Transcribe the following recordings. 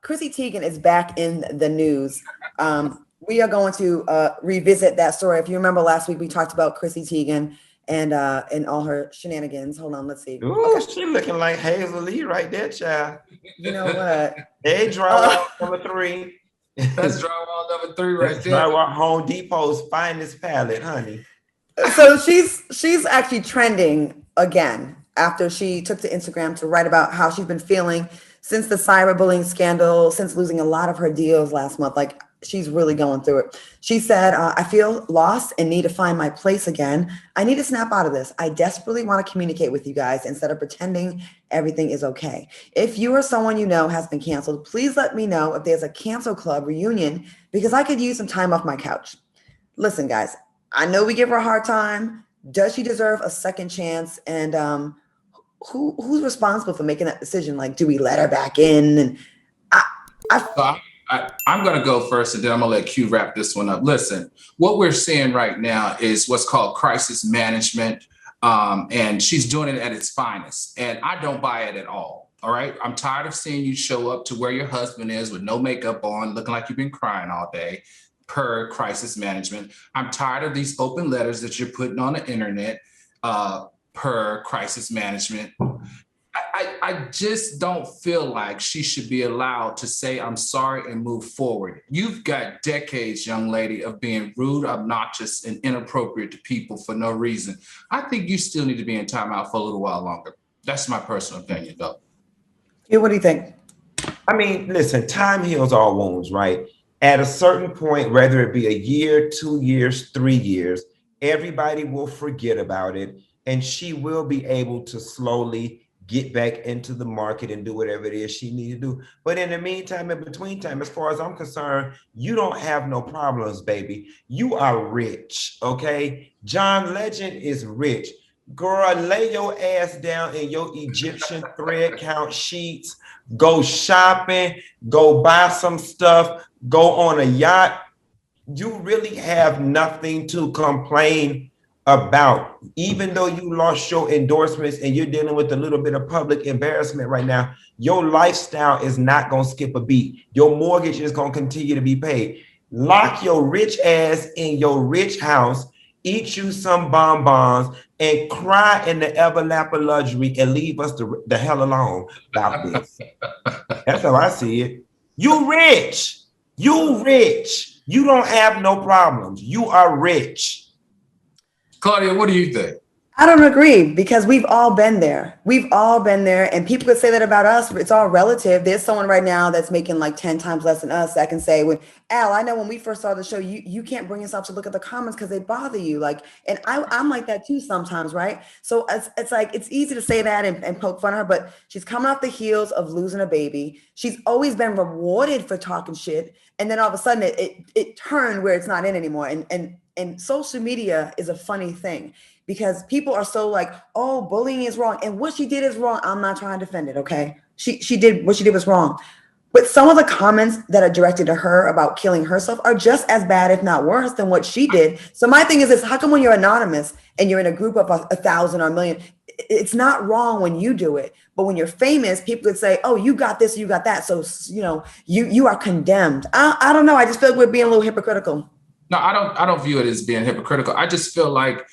Chrissy Teigen is back in the news. We are going to revisit that story. If you remember last week, we talked about Chrissy Teigen and all her shenanigans. Hold on, let's see. Ooh, Okay, she looking like Hazel Lee right there, child. you know what? Hey, drywall number 3. That's drywall number 3 right That's there. drywall Home Depot's finest palette, honey. So she's actually trending again after she took to Instagram to write about how she's been feeling since the cyberbullying scandal, since losing a lot of her deals last month. Like she's really going through it. She said, I feel lost and need to find my place again. I need to snap out of this. I desperately want to communicate with you guys instead of pretending everything is okay. If you or someone you know has been canceled, please let me know if there's a cancel club reunion because I could use some time off my couch. Listen, guys, I know we give her a hard time. Does she deserve a second chance? And who's responsible for making that decision? Like, do we let her back in? And I'm going to go first, and then I'm going to let Q wrap this one up. Listen, what we're seeing right now is what's called crisis management, and she's doing it at its finest. And I don't buy it at all. All right. I'm tired of seeing you show up to where your husband is with no makeup on, looking like you've been crying all day. Per crisis management. I'm tired of these open letters that you're putting on the internet per crisis management. I just don't feel like she should be allowed to say, I'm sorry and move forward. You've got decades, young lady, of being rude, obnoxious, and inappropriate to people for no reason. I think you still need to be in timeout for a little while longer. That's my personal opinion, though. Yeah, what do you think? I mean, listen, time heals all wounds, right? At a certain point, whether it be a year, 2 years, 3 years, everybody will forget about it. And she will be able to slowly get back into the market and do whatever it is she needs to do. But in the meantime, in between time, as far as I'm concerned, you don't have no problems, baby. You are rich, okay? John Legend is rich. Girl, lay your ass down in your Egyptian thread count sheets. Go shopping, go buy some stuff, go on a yacht. You really have nothing to complain about. Even though you lost your endorsements and you're dealing with a little bit of public embarrassment right now, your lifestyle is not going to skip a beat. Your mortgage is going to continue to be paid. Lock your rich ass in your rich house, eat you some bonbons, and cry in the everlap of luxury and leave us the hell alone about this. That's how I see it. You rich. You rich. You don't have no problems. You are rich. Claudia, what do you think? I don't agree because we've all been there. We've all been there. And people could say that about us. It's all relative. There's someone right now that's making like 10 times less than us that can say, when Al, I know when we first started the show, you can't bring yourself to look at the comments because they bother you. Like, and I'm like that too sometimes, right? So it's like, it's easy to say that and poke fun at her, but she's coming off the heels of losing a baby. She's always been rewarded for talking shit. And then all of a sudden it turned where it's not in anymore. And social media is a funny thing because people are so like, oh, bullying is wrong. And what she did is wrong. I'm not trying to defend it, okay? She did, what she did was wrong. But some of the comments that are directed to her about killing herself are just as bad, if not worse, than what she did. So my thing is this, how come when you're anonymous and you're in a group of 1,000 or 1,000,000, it's not wrong when you do it. But when you're famous, people could say, oh, you got this, you got that. So, you know, you are condemned. I don't know. I just feel like we're being a little hypocritical. No, I don't view it as being hypocritical. I just feel like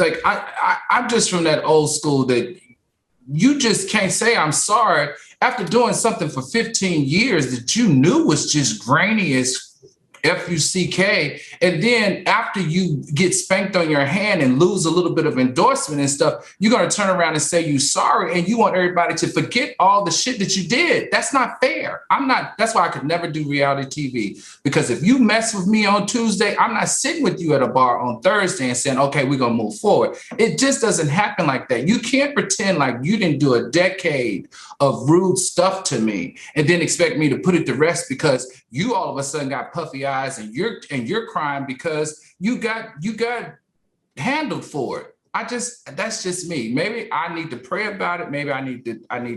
I'm just from that old school that you just can't say I'm sorry after doing something for 15 years that you knew was just grainy as FUCK. And then after you get spanked on your hand and lose a little bit of endorsement and stuff, you're going to turn around and say you're sorry and you want everybody to forget all the shit that you did. That's not fair. That's why I could never do reality TV, because if you mess with me on Tuesday, I'm not sitting with you at a bar on Thursday and saying, okay, we're going to move forward. It just doesn't happen like that. You can't pretend like you didn't do a decade of rude stuff to me and then expect me to put it to rest because you all of a sudden got puffy eyes and you're crying because you got handled for it. That's just me. Maybe I need to pray about it. Maybe I need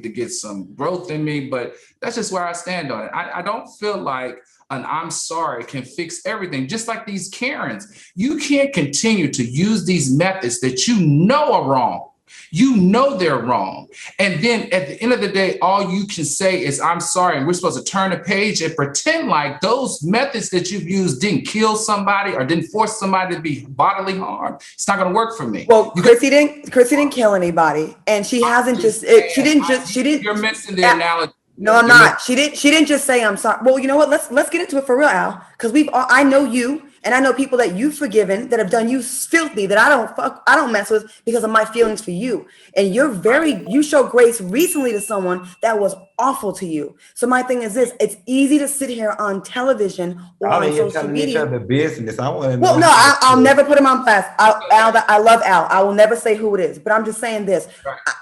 to get some growth in me, but that's just where I stand on it. I don't feel like an I'm sorry can fix everything. Just like these Karens, you can't continue to use these methods that you know are wrong You know they're wrong. And then at the end of the day, all you can say is, I'm sorry. And we're supposed to turn the page and pretend like those methods that you've used didn't kill somebody or didn't force somebody to be bodily harmed. It's not going to work for me. Well, Chrissy didn't kill anybody. And she hasn't You're missing the analogy. No, I'm not. She didn't just say I'm sorry. Well, you know what? Let's get into it for real, Al. Because I know you, and I know people that you've forgiven that have done you filthy that I don't mess with because of my feelings for you. And you show grace recently to someone that was awful to you. So my thing is this: it's easy to sit here on television or on social media. Each other business. I want to. Well, no, I'll never put him on blast. I love Al. I will never say who it is, but I'm just saying this: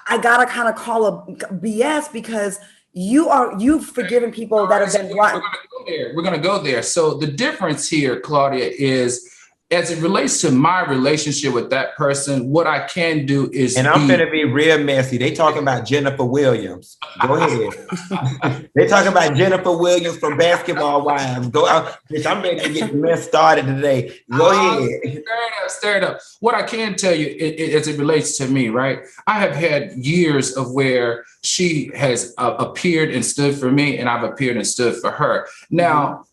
I gotta kind of call a BS because you've forgiven people that have been rotten. We're going to go there. So the difference here, Claudia, is as it relates to my relationship with that person, what I can do is. And I'm going to be real messy. They talking about Jennifer Williams. Go ahead. They talking about Jennifer Williams from Basketball Wives. Go out. Bitch, I'm ready to get the mess started today. Go ahead. Stir it up. What I can tell you, as it relates to me, right? I have had years of where she has appeared and stood for me, and I've appeared and stood for her. Now,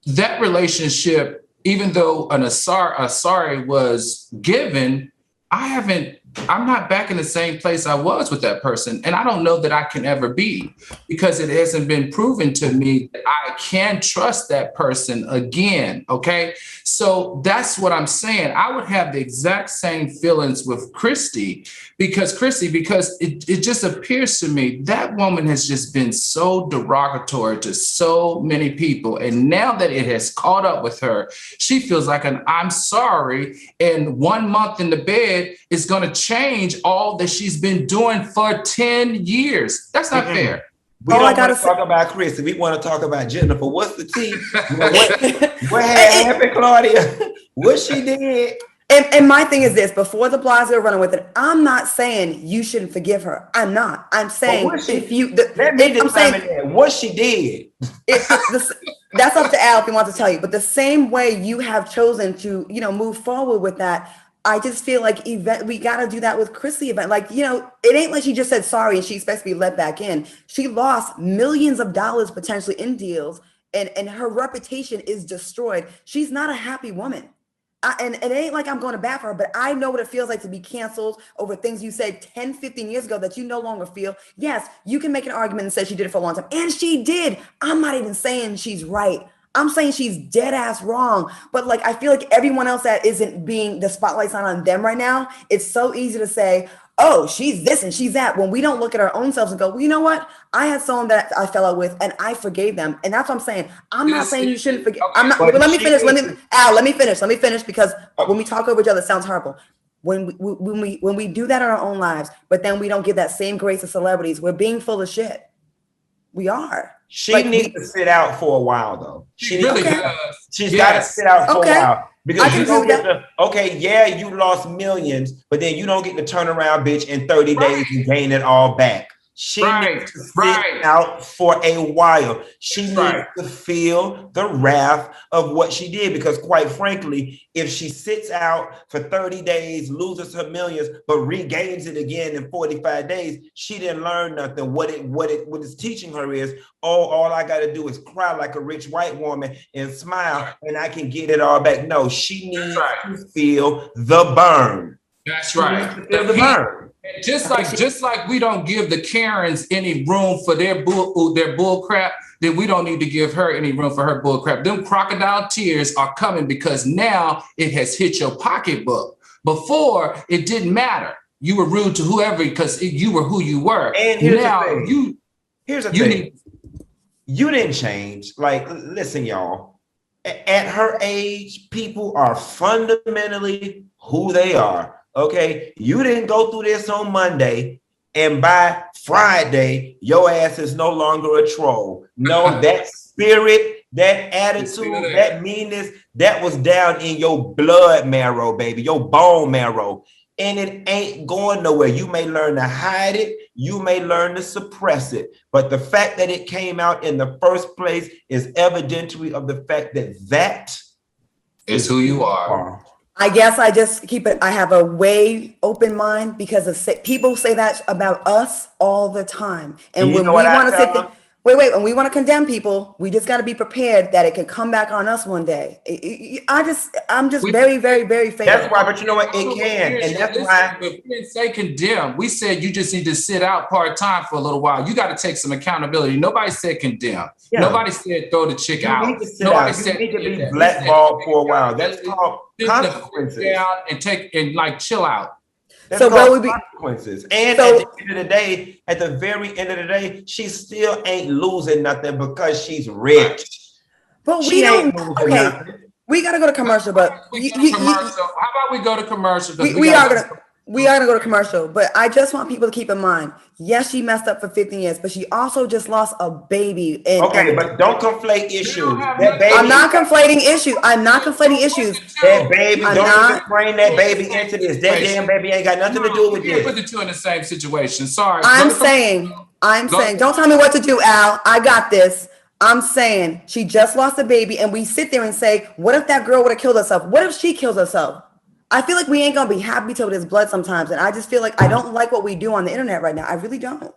that relationship, even though a sorry was given, I'm not back in the same place I was with that person. And I don't know that I can ever be, because it hasn't been proven to me that I can trust that person again. Okay. So that's what I'm saying. I would have the exact same feelings with Chrissy because it just appears to me that woman has just been so derogatory to so many people. And now that it has caught up with her, she feels like I'm sorry. And 1 month in the bed is going to change all that she's been doing for 10 years. That's not fair. We don't want to talk about Chrissy. We want to talk about Jennifer. What's the tea? What happened, Claudia? What she did? And my thing is this: before the Blasio running with it, I'm not saying you shouldn't forgive her. I'm not. I'm saying if you what she did. That's up to Al if he wants to tell you. But the same way you have chosen to, move forward with that, I just feel like we got to do that with Chrissy event. Like, it ain't like she just said sorry and she expects to be let back in. She lost millions of dollars potentially in deals, and her reputation is destroyed. She's not a happy woman. And it ain't like I'm going to bat for her, but I know what it feels like to be canceled over things you said 10, 15 years ago that you no longer feel. Yes, you can make an argument and say she did it for a long time. And she did. I'm not even saying she's right. I'm saying she's dead ass wrong. But I feel like everyone else that isn't being, the spotlight's not on them right now. It's so easy to say, oh, she's this and she's that, when we don't look at our own selves and go, well, you know what? I had someone that I fell out with and I forgave them. And that's what I'm saying. I'm not saying you shouldn't forgive. I'm not, but let me finish. Let me finish because when we talk over each other, it sounds horrible. When we do that in our own lives, but then we don't give that same grace to celebrities, we're being full of shit. We are. She needs to sit out for a while, though. She's got to sit out for a while. Because you don't get you lost millions, but then you don't get to turn around, bitch, in 30 days and gain it all back. She needs to sit out for a while. She needs to feel the wrath of what she did, because quite frankly, if she sits out for 30 days, loses her millions, but regains it again in 45 days, she didn't learn nothing. What it's teaching her is, all I got to do is cry like a rich white woman and smile and I can get it all back. No, she needs to feel the burn. That's right. Feel the burn. Just like we don't give the Karens any room for their bull crap, then we don't need to give her any room for her bull crap. Them crocodile tears are coming because now it has hit your pocketbook. Before, it didn't matter. You were rude to whoever because you were who you were. And here's the thing. You didn't change. Listen, y'all. At her age, people are fundamentally who they are. Okay, you didn't go through this on Monday, and by Friday, your ass is no longer a troll. No, that spirit, that attitude, that meanness, that was down in your blood marrow, baby, your bone marrow. And it ain't going nowhere. You may learn to hide it. You may learn to suppress it. But the fact that it came out in the first place is evidentiary of the fact that is who you are. I guess I just keep it. I have a way open mind because people say that about us all the time. And You when know we what I want to tell sit them? there, wait, when we want to condemn people, we just got to be prepared that it can come back on us one day. I'm just very, very, very fair. That's why, but you know what? It can. And that's why. But we didn't say condemn. We said you just need to sit out part-time for a little while. You got to take some accountability. Nobody said condemn. Yeah. Nobody said throw the chick You out. need to sit Nobody out. said You need to be that. blackballed for a while. That's called Sit the consequences. foot down and take and like chill out. That's So called will we be? consequences. And So- at the end of the day, at the very end of the day, she still ain't losing nothing because she's rich. But She we ain't don't. losing Okay, nothing. we got to go to commercial. But We go to commercial. How about we go to commercial? 'Cause we are gotta- gonna. We are gonna go to commercial, but I just want people to keep in mind. Yes, she messed up for 15 years, but she also just lost a baby. Okay, but don't conflate issues. have That baby, I'm not conflating issues. I'm not conflating issues. that baby, I'm don't not- even bring that baby into this. That damn baby ain't got nothing to do with You can't put this. the two in the same situation. Sorry. I'm Go to saying, Go- don't tell me what to do, Al. I got this. I'm saying she just lost a baby, and we sit there and say, what if that girl would have killed herself? What if she kills herself? I feel like we ain't gonna be happy till there's blood sometimes, and I just feel like I don't like what we do on the internet right now. I really don't.